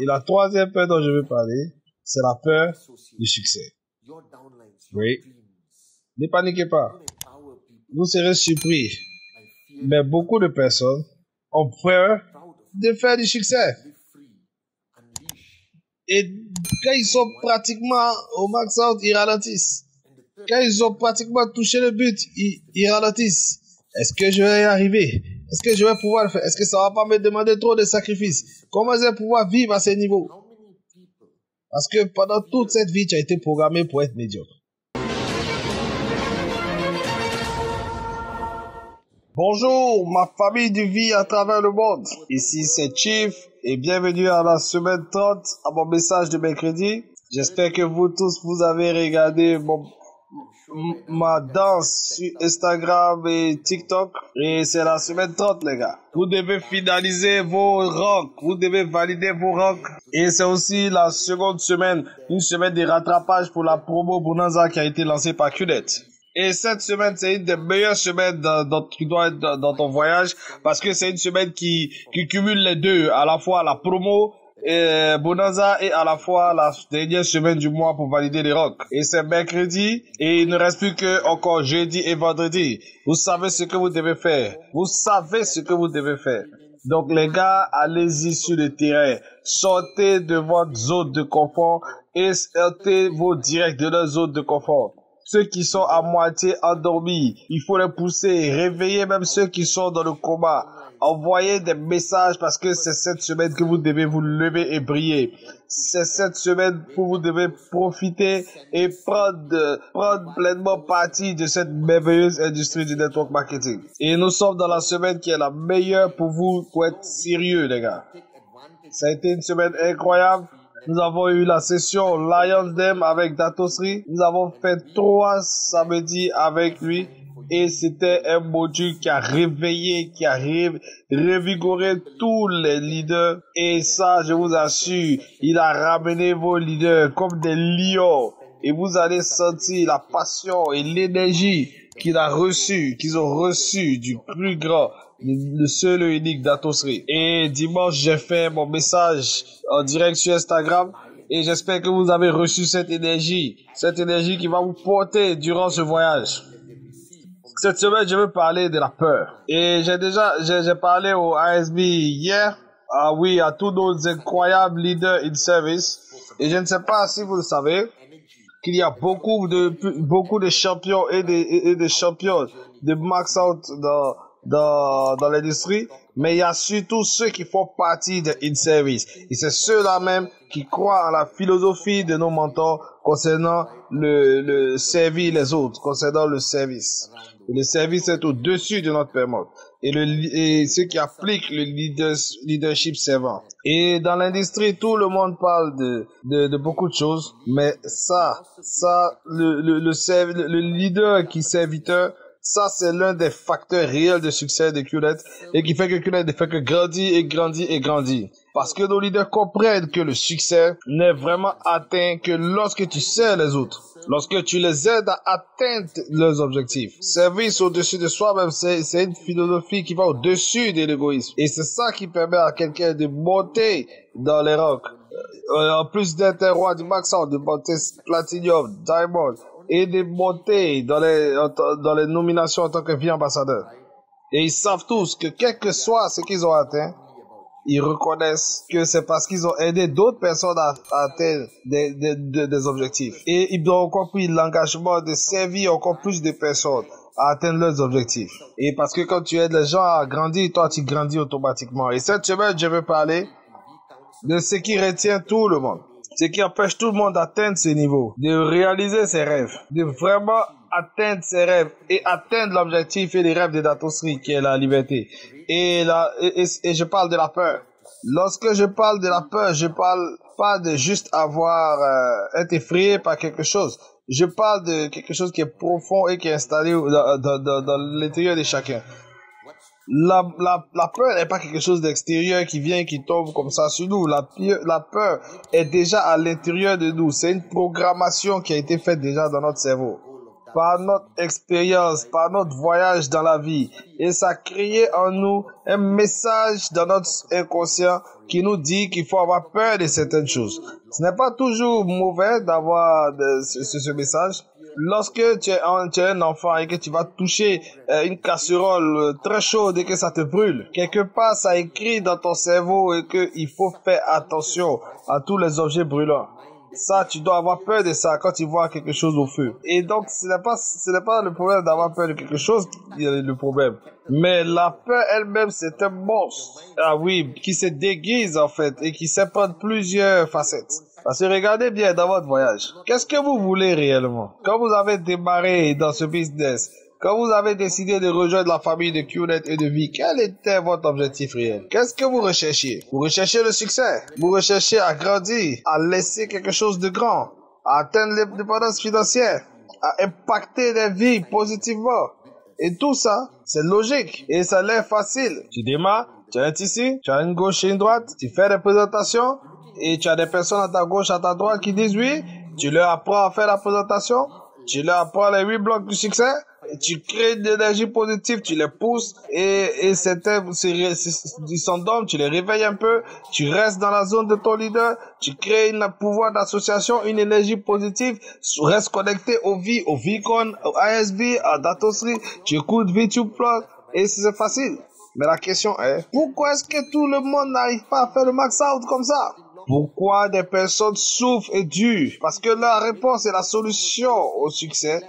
la troisième peur dont je veux parler, c'est la peur du succès. Oui. Ne paniquez pas. Vous serez surpris. Mais beaucoup de personnes ont peur de faire du succès. Et quand ils sont pratiquement au max out, ils ralentissent. Quand ils ont pratiquement touché le but, ils ralentissent. Est-ce que je vais y arriver? Est-ce que je vais pouvoir le faire? Est-ce que ça va pas me demander trop de sacrifices? Comment je vais pouvoir vivre à ces niveaux? Parce que pendant toute cette vie, tu as été programmé pour être médiocre. Bonjour, ma famille de vie à travers le monde. Ici, c'est Chief et bienvenue à la semaine 30, à mon message de mercredi. J'espère que vous tous, vous avez regardé ma danse sur Instagram et TikTok. Et c'est la semaine 30, les gars. Vous devez finaliser vos ranks. Vous devez valider vos ranks. Et c'est aussi la seconde semaine, une semaine de rattrapage pour la promo Bonanza qui a été lancée par QNET. Et cette semaine, c'est une des meilleures semaines qui doit être dans ton voyage parce que c'est une semaine qui cumule les deux, à la fois la promo et Bonanza et à la fois la dernière semaine du mois pour valider les rocks. Et c'est mercredi et il ne reste plus que encore jeudi et vendredi. Vous savez ce que vous devez faire. Vous savez ce que vous devez faire. Donc les gars, allez-y sur le terrain. Sortez de votre zone de confort et sortez vos directs de leur zone de confort. Ceux qui sont à moitié endormis, il faut les pousser, réveiller même ceux qui sont dans le coma. Envoyez des messages parce que c'est cette semaine que vous devez vous lever et briller. C'est cette semaine où vous devez profiter et prendre pleinement partie de cette merveilleuse industrie du network marketing. Et nous sommes dans la semaine qui est la meilleure pour vous, pour être sérieux, les gars. Ça a été une semaine incroyable. Nous avons eu la session Lions Den avec Datosri. Nous avons fait 3 samedis avec lui. Et c'était un module qui a réveillé, qui a revigoré tous les leaders. Et ça, je vous assure, il a ramené vos leaders comme des lions. Et vous allez sentir la passion et l'énergie qu'ils ont reçu du plus grand, le seul et unique Datosri. Et dimanche, j'ai fait mon message en direct sur Instagram. Et j'espère que vous avez reçu cette énergie qui va vous porter durant ce voyage. Cette semaine, je veux parler de la peur. Et j'ai parlé au ASB hier. Ah oui, à tous nos incroyables leaders in service. Et je ne sais pas si vous le savez, qu'il y a beaucoup de champions et de champions de max out dans l'industrie, mais il y a surtout ceux qui font partie de in-service. Et c'est ceux-là même qui croient à la philosophie de nos mentors concernant le servir les autres, concernant le service. Et le service est au-dessus de notre paiement. Et ceux qui appliquent le leadership servant. Et dans l'industrie, tout le monde parle de beaucoup de choses, mais le leader qui serviteur, ça, c'est l'un des facteurs réels de succès de QNET et qui fait que QNET ne fait que grandir et grandir et grandir. Parce que nos leaders comprennent que le succès n'est vraiment atteint que lorsque tu sers les autres, lorsque tu les aides à atteindre leurs objectifs. Service au-dessus de soi-même, c'est une philosophie qui va au-dessus de l'égoïsme. Et c'est ça qui permet à quelqu'un de monter dans les rangs. En plus d'être un roi du max out, de monter Platinum, Diamond, et de monter dans les nominations en tant que vie ambassadeur. Et ils savent tous que quel que soit ce qu'ils ont atteint, ils reconnaissent que c'est parce qu'ils ont aidé d'autres personnes à atteindre des objectifs. Et ils ont compris l'engagement de servir encore plus de personnes à atteindre leurs objectifs. Et parce que quand tu aides les gens à grandir, toi tu grandis automatiquement. Et cette semaine, je veux parler de ce qui retient tout le monde. Ce qui empêche tout le monde d'atteindre ce niveau, de réaliser ses rêves, de vraiment atteindre ses rêves et atteindre l'objectif et les rêves de Datosri qui est la liberté. Et je parle de la peur. Lorsque je parle de la peur, je parle pas de juste être effrayé par quelque chose. Je parle de quelque chose qui est profond et qui est installé dans l'intérieur de chacun. La peur n'est pas quelque chose d'extérieur qui vient, qui tombe comme ça sur nous. La peur est déjà à l'intérieur de nous. C'est une programmation qui a été faite déjà dans notre cerveau. par notre expérience, par notre voyage dans la vie. Et ça a créé en nous un message dans notre inconscient qui nous dit qu'il faut avoir peur de certaines choses. Ce n'est pas toujours mauvais d'avoir ce message. Lorsque tu es un enfant et que tu vas toucher une casserole très chaude et que ça te brûle, quelque part ça écrit dans ton cerveau et qu'il faut faire attention à tous les objets brûlants. Ça, tu dois avoir peur de ça quand tu vois quelque chose au feu. Et donc, ce n'est pas le problème d'avoir peur de quelque chose qui est le problème. Mais la peur elle-même, c'est un monstre. Ah oui, qui se déguise en fait et qui sait prendre plusieurs facettes. Parce que regardez bien dans votre voyage. Qu'est-ce que vous voulez réellement? Quand vous avez démarré dans ce business, quand vous avez décidé de rejoindre la famille de QNet et de Vie, quel était votre objectif réel? Qu'est-ce que vous recherchiez? Vous recherchez le succès. Vous recherchez à grandir, à laisser quelque chose de grand, à atteindre l'indépendance financière, à impacter des vies positivement. Et tout ça, c'est logique et ça a l'air facile. Tu démarres, tu as un tissu, tu as une gauche et une droite, tu fais des présentations et tu as des personnes à ta gauche, à ta droite qui disent oui. Tu leur apprends à faire la présentation, tu leur apprends les 8 blocs du succès. Tu crées de l'énergie positive, tu les pousses et ils s'endorment, tu les réveilles un peu, tu restes dans la zone de ton leader, tu crées un pouvoir d'association, une énergie positive, reste connecté au Vicon, au ISB, à Datosri, tu écoutes V2 Plug et c'est facile. Mais la question est, pourquoi est-ce que tout le monde n'arrive pas à faire le max out comme ça? Pourquoi des personnes souffrent et durent? Parce que la réponse est la solution au succès.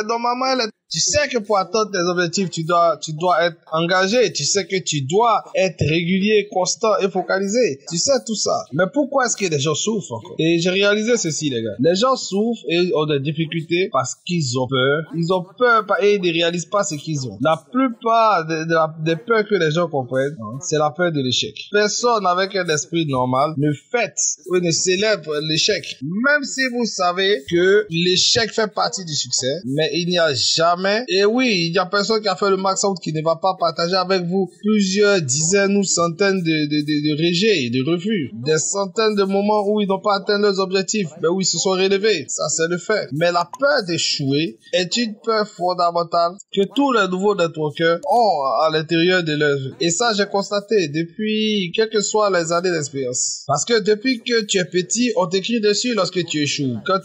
Normalement, tu sais que pour atteindre tes objectifs, tu dois être engagé. Tu sais que tu dois être régulier, constant et focalisé. Tu sais tout ça. Mais pourquoi est-ce que les gens souffrent encore? Et j'ai réalisé ceci, les gars. Les gens souffrent et ont des difficultés parce qu'ils ont peur. Ils ont peur et ils ne réalisent pas ce qu'ils ont. La plupart des peurs que les gens comprennent, c'est la peur de l'échec. Personne avec un esprit normal ne fête ou ne célèbre l'échec. Même si vous savez que l'échec fait partie du succès, mais il n'y a jamais. Et oui, il y a personne qui a fait le max out qui ne va pas partager avec vous plusieurs dizaines ou centaines de rejets, de refus. Des centaines de moments où ils n'ont pas atteint leurs objectifs, mais où ils se sont relevés. Ça, c'est le fait. Mais la peur d'échouer est une peur fondamentale que tous les nouveaux networkers ont à l'intérieur de leur vie. Et ça, j'ai constaté depuis quelles que soient les années d'expérience. Parce que depuis que tu es petit, on t'écrit dessus lorsque tu échoues. Quand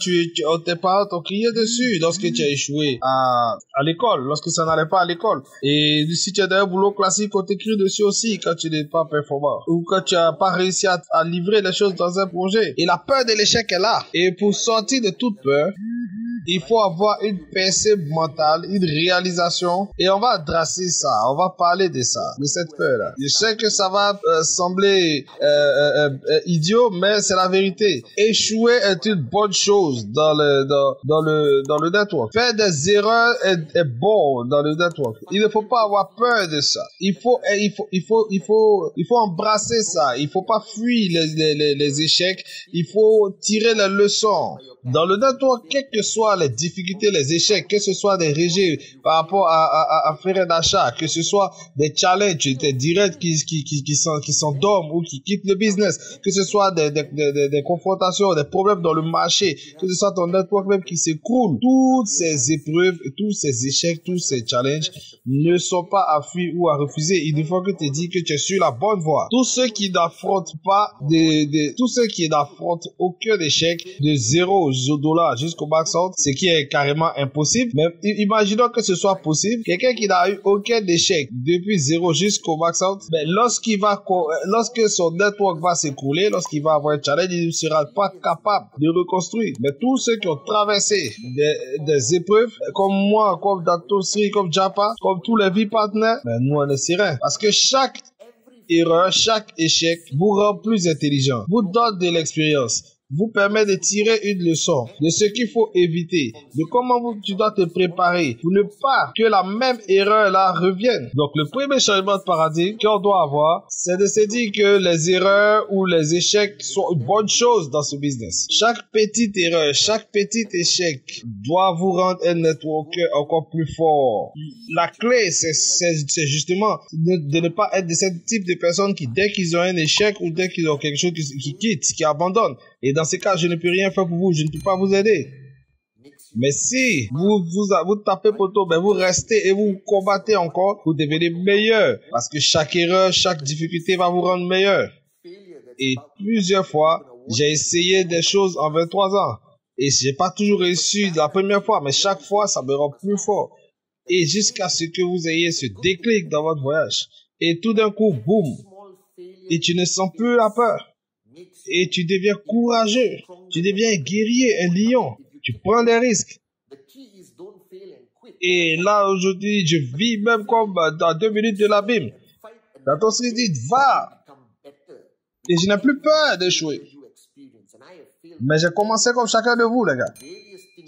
tes parents t'ont crié dessus lorsque tu as échoué à l'école, lorsque ça n'allait pas à l'école. Et si tu as un boulot classique, on t'écrit dessus aussi quand tu n'es pas performant. Ou quand tu n'as pas réussi à livrer les choses dans un projet. Et la peur de l'échec est là. Et pour sortir de toute peur, il faut avoir une percée mentale, une réalisation. Et on va adresser ça. On va parler de ça, de cette peur-là. Je sais que ça va sembler idiot, mais c'est la vérité. Échouer est une bonne chose dans le network. Faire des erreurs est bon dans le network. Il ne faut pas avoir peur de ça. Il faut embrasser ça. Il faut pas fuir les échecs. Il faut tirer les leçons. Dans le network, quelles que soient les difficultés, les échecs, que ce soit des rejets par rapport à faire un achat, que ce soit des challenges, des directs qui s'endorment ou qui quittent le business, que ce soit des confrontations, des problèmes dans le marché, que ce soit ton network même qui s'écroule, toutes ces épreuves, tous ces échecs, tous ces challenges ne sont pas à fuir ou à refuser. Il ne faut que tu te dises que tu es sur la bonne voie. Tous ceux qui n'affrontent pas tous ceux qui n'affrontent aucun échec de $0 jusqu'au max out, ce qui est carrément impossible. Mais imaginons que ce soit possible. Quelqu'un qui n'a eu aucun échec depuis 0 jusqu'au max out, mais lorsque son network va s'écrouler, lorsqu'il va avoir un challenge, il ne sera pas capable de reconstruire. Mais tous ceux qui ont traversé des épreuves, comme moi, comme Datosri, comme Japa, comme tous les vie partenaires, ben nous on est serein. Parce que chaque erreur, chaque échec vous rend plus intelligent, vous donne de l'expérience, vous permet de tirer une leçon de ce qu'il faut éviter, de comment tu dois te préparer pour ne pas que la même erreur là revienne. Donc le premier changement de paradigme qu'on doit avoir, c'est de se dire que les erreurs ou les échecs sont une bonne chose dans ce business. Chaque petite erreur, chaque petit échec doit vous rendre un networker encore plus fort. La clé, c'est justement de ne pas être de ce type de personnes qui, dès qu'ils ont un échec ou dès qu'ils ont quelque chose qui quittent, qui abandonnent. Et dans ces cas, je ne peux rien faire pour vous, je ne peux pas vous aider. Mais si vous tapez poteau, ben vous restez et vous combattez encore, vous devenez meilleur. Parce que chaque erreur, chaque difficulté va vous rendre meilleur. Et plusieurs fois, j'ai essayé des choses en 23 ans. Et j'ai pas toujours réussi la première fois, mais chaque fois, ça me rend plus fort. Et jusqu'à ce que vous ayez ce déclic dans votre voyage. Et tout d'un coup, boum. Et tu ne sens plus la peur. Et tu deviens courageux. Tu deviens un guerrier, un lion. Tu prends des risques. Et là, aujourd'hui, je vis même comme dans 2 minutes de l'abîme. Dans ton style dit, va. Et je n'ai plus peur d'échouer. Mais j'ai commencé comme chacun de vous, les gars.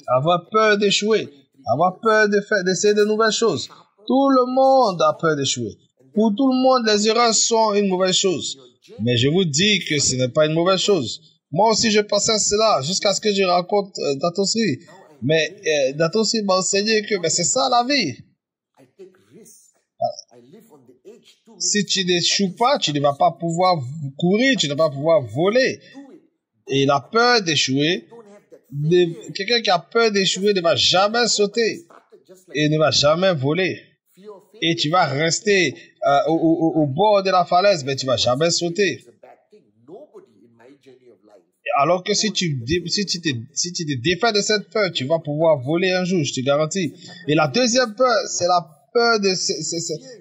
Avoir peur d'échouer. Avoir peur d'essayer de nouvelles choses. Tout le monde a peur d'échouer. Pour tout le monde, les erreurs sont une mauvaise chose. Mais je vous dis que ce n'est pas une mauvaise chose. Moi aussi, je pensais à cela jusqu'à ce que je raconte Datosri. Mais Datosri m'a enseigné que c'est ça la vie. Si tu n'échoues pas, tu ne vas pas pouvoir courir, tu ne vas pas pouvoir voler. Et la peur d'échouer, quelqu'un qui a peur d'échouer ne va jamais sauter et ne va jamais voler. Et tu vas rester au bord de la falaise, mais tu ne vas jamais sauter. Alors que si tu te défais de cette peur, tu vas pouvoir voler un jour, je te garantis. Et la deuxième peur, c'est la peur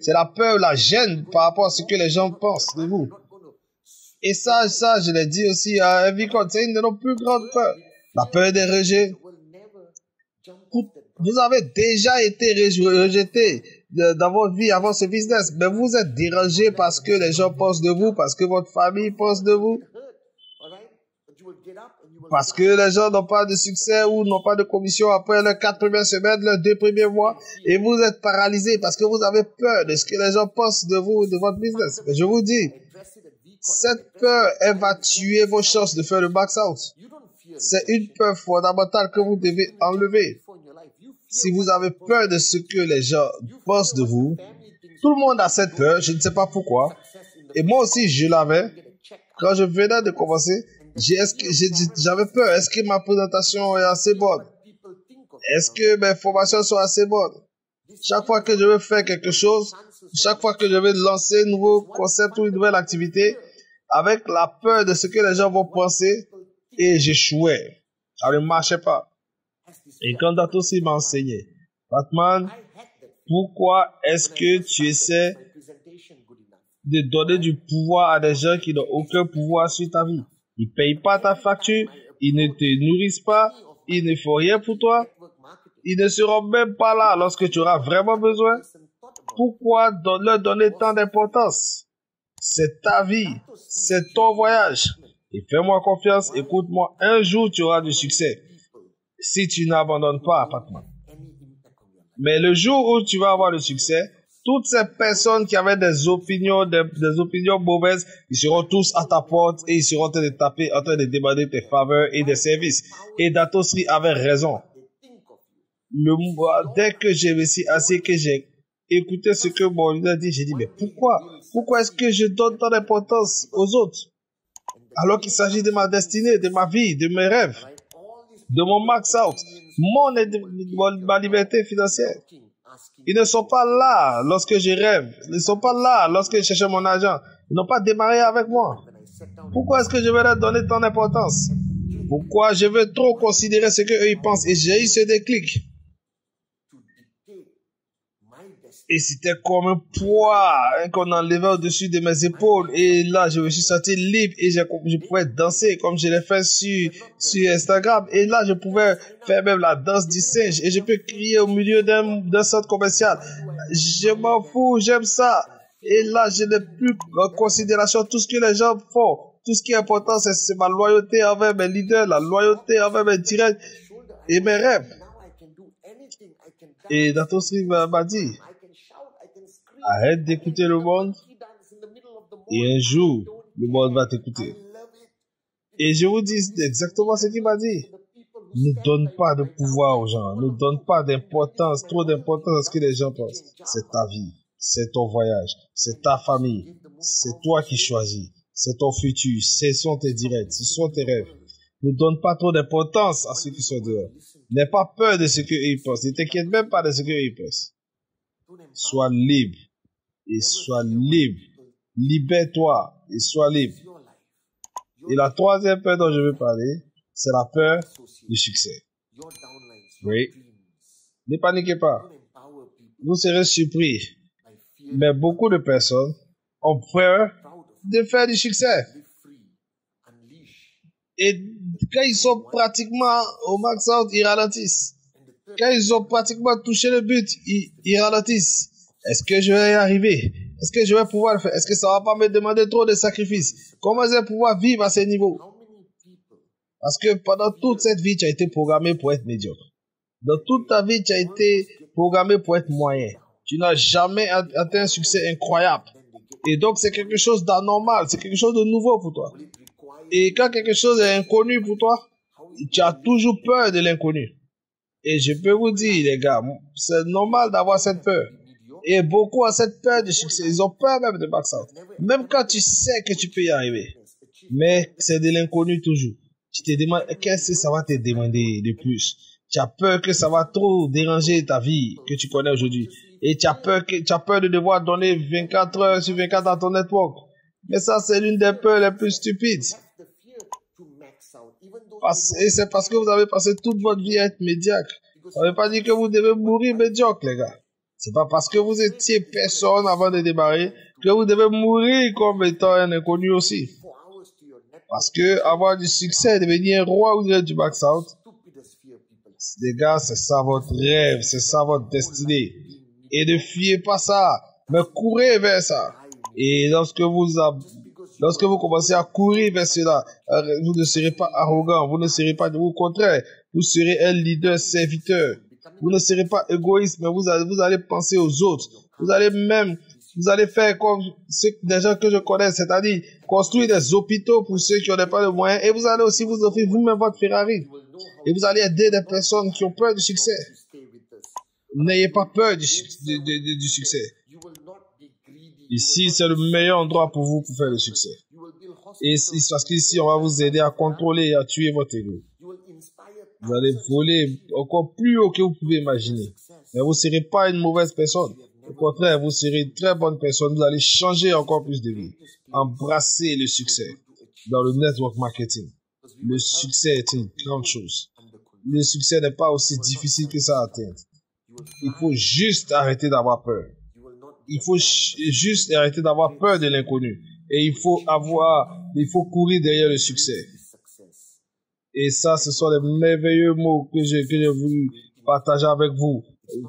c'est la peur, la gêne par rapport à ce que les gens pensent de vous. Et ça, je l'ai dit aussi à Vicon, c'est une de nos plus grandes peurs. La peur des rejets. Vous avez déjà été rejeté dans votre vie avant ce business, mais vous êtes dérangé parce que les gens pensent de vous, parce que votre famille pense de vous, parce que les gens n'ont pas de succès ou n'ont pas de commission après les 4 premières semaines, les 2 premiers mois, et vous êtes paralysé parce que vous avez peur de ce que les gens pensent de vous, de votre business. Mais je vous dis, cette peur, elle va tuer vos chances de faire le max out. C'est une peur fondamentale que vous devez enlever. Si vous avez peur de ce que les gens pensent de vous, tout le monde a cette peur, je ne sais pas pourquoi. Et moi aussi, je l'avais. Quand je venais de commencer, j'avais peur. Est-ce que ma présentation est assez bonne? Est-ce que mes formations sont assez bonnes? Chaque fois que je veux faire quelque chose, chaque fois que je veux lancer un nouveau concept ou une nouvelle activité, avec la peur de ce que les gens vont penser, et j'échouais. Ça ne marchait pas. Et quand Datosri m'a enseigné, Batman, pourquoi est-ce que tu essaies de donner du pouvoir à des gens qui n'ont aucun pouvoir sur ta vie? Ils ne payent pas ta facture, ils ne te nourrissent pas, ils ne font rien pour toi, ils ne seront même pas là lorsque tu auras vraiment besoin. Pourquoi leur donner tant d'importance? C'est ta vie, c'est ton voyage. Et fais-moi confiance, écoute-moi, un jour tu auras du succès. Si tu n'abandonnes pas, Batman. Mais le jour où tu vas avoir le succès, toutes ces personnes qui avaient des opinions mauvaises, ils seront tous à ta porte et ils seront en train de taper, en train de demander tes faveurs et des services. Et Datosri avait raison. Dès que j'ai réussi assez, que j'ai écouté ce que mon leader dit, j'ai dit, mais pourquoi est-ce que je donne tant d'importance aux autres? Alors qu'il s'agit de ma destinée, de ma vie, de mes rêves, de mon max out, ma liberté financière. Ils ne sont pas là lorsque je rêve. Ils ne sont pas là lorsque je cherche mon argent. Ils n'ont pas démarré avec moi. Pourquoi est-ce que je vais leur donner tant d'importance? Pourquoi je veux trop considérer ce qu'eux ils pensent? Et j'ai eu ce déclic. Et c'était comme un poids qu'on enlevait au-dessus de mes épaules. Et là, je me suis senti libre et je pouvais danser comme je l'ai fait sur Instagram. Et là, je pouvais faire même la danse du singe. Et je peux crier au milieu d'un centre commercial. Je m'en fous, j'aime ça. Et là, je n'ai plus en considération tout ce que les gens font. Tout ce qui est important, c'est ma loyauté envers mes leaders, la loyauté envers mes directs et mes rêves. Et Datosri m'a dit, arrête d'écouter le monde et un jour, le monde va t'écouter. Et je vous dis exactement ce qu'il m'a dit. Ne donne pas de pouvoir aux gens. Ne donne pas d'importance, trop d'importance à ce que les gens pensent. C'est ta vie. C'est ton voyage. C'est ta famille. C'est toi qui choisis. C'est ton futur. Ce sont tes directs. Ce sont tes rêves. Ne donne pas trop d'importance à ceux qui sont dehors. N'aie pas peur de ce qu'ils pensent. Ne t'inquiète même pas de ce qu'ils pensent. Sois libre. Et sois libre. Libère-toi et sois libre. Et la troisième peur dont je veux parler, c'est la peur du succès. Oui. Ne paniquez pas. Vous serez surpris. Mais beaucoup de personnes ont peur de faire du succès. Et quand ils sont pratiquement au max out, ils ralentissent. Quand ils ont pratiquement touché le but, ils ralentissent. Est-ce que je vais y arriver? Est-ce que je vais pouvoir le faire? Est-ce que ça va pas me demander trop de sacrifices? Comment je vais pouvoir vivre à ce niveau? Parce que pendant toute cette vie, tu as été programmé pour être médiocre. Dans toute ta vie, tu as été programmé pour être moyen. Tu n'as jamais atteint un succès incroyable. Et donc, c'est quelque chose d'anormal. C'est quelque chose de nouveau pour toi. Et quand quelque chose est inconnu pour toi, tu as toujours peur de l'inconnu. Et je peux vous dire, les gars, c'est normal d'avoir cette peur. Et beaucoup ont cette peur du succès. Ils ont peur même de max out. Même quand tu sais que tu peux y arriver. Mais c'est de l'inconnu toujours. Tu te demandes, qu'est-ce que ça va te demander de plus? Tu as peur que ça va trop déranger ta vie que tu connais aujourd'hui. Et tu as peur de devoir donner 24 heures sur 24 à ton network. Mais ça, c'est l'une des peurs les plus stupides. Et c'est parce que vous avez passé toute votre vie à être médiocre. Ça ne veut pas dire que vous devez mourir médiocre, les gars. C'est pas parce que vous étiez personne avant de démarrer que vous devez mourir comme étant un inconnu aussi. Parce que avoir du succès, devenir un roi ou du max out, les gars, c'est ça votre rêve, c'est ça votre destinée. Et ne fuyez pas ça, mais courez vers ça. Et lorsque vous commencez à courir vers cela, vous ne serez pas arrogant, vous ne serez pas, au contraire, vous serez un leader serviteur. Vous ne serez pas égoïste, mais vous allez penser aux autres. Vous allez faire comme des gens que je connais, c'est-à-dire construire des hôpitaux pour ceux qui n'ont pas de moyens, et vous allez aussi vous offrir vous-même votre Ferrari. Et vous allez aider des personnes qui ont peur du succès. N'ayez pas peur du succès. Ici, c'est le meilleur endroit pour vous pour faire le succès. Et c'est parce qu'ici, on va vous aider à contrôler et à tuer votre ego. Vous allez voler encore plus haut que vous pouvez imaginer. Mais vous ne serez pas une mauvaise personne. Au contraire, vous serez une très bonne personne. Vous allez changer encore plus de vie. Embrassez le succès dans le network marketing. Le succès est une grande chose. Le succès n'est pas aussi difficile que ça à atteindre. Il faut juste arrêter d'avoir peur. Il faut juste arrêter d'avoir peur de l'inconnu. Et il faut courir derrière le succès. Et ça, ce sont les merveilleux mots que j'ai voulu partager avec vous.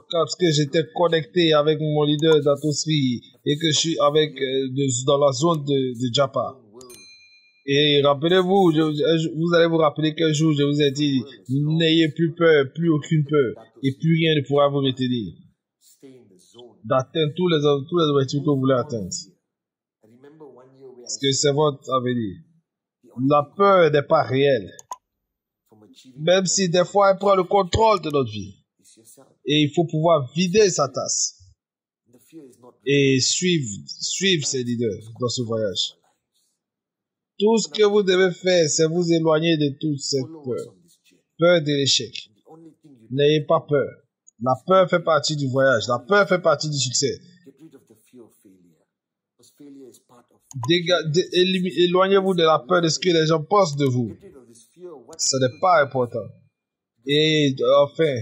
Quand j'étais connecté avec mon leader d'Atosri et que je suis dans la zone de Japa. Et rappelez-vous, vous allez vous rappeler qu'un jour, je vous ai dit, n'ayez plus peur, plus aucune peur, et plus rien ne pourra vous retenir d'atteindre tous les objectifs que vous voulez atteindre. Parce que c'est votre avenir. La peur n'est pas réelle. Même si des fois elle prend le contrôle de notre vie. Et il faut pouvoir vider sa tasse. Et suivre ses leaders dans ce voyage. Tout ce que vous devez faire, c'est vous éloigner de toute cette peur. Peur de l'échec. N'ayez pas peur. La peur fait partie du voyage. La peur fait partie du succès. Éloignez-vous de la peur de ce que les gens pensent de vous. Ce n'est pas important. Et enfin,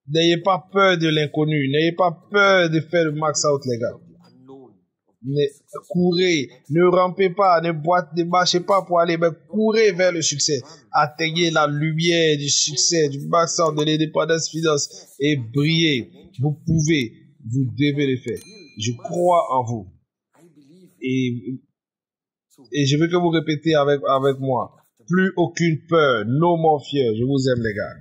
n'ayez pas peur de l'inconnu. N'ayez pas peur de faire le max out, les gars. Courez, ne rampez pas, ne marchez pas pour aller, mais courez vers le succès. Atteignez la lumière du succès, du max out, de l'indépendance financière et brillez. Vous pouvez, vous devez le faire. Je crois en vous. Et je veux que vous répétez avec moi. Plus aucune peur, no more fear. Je vous aime, les gars.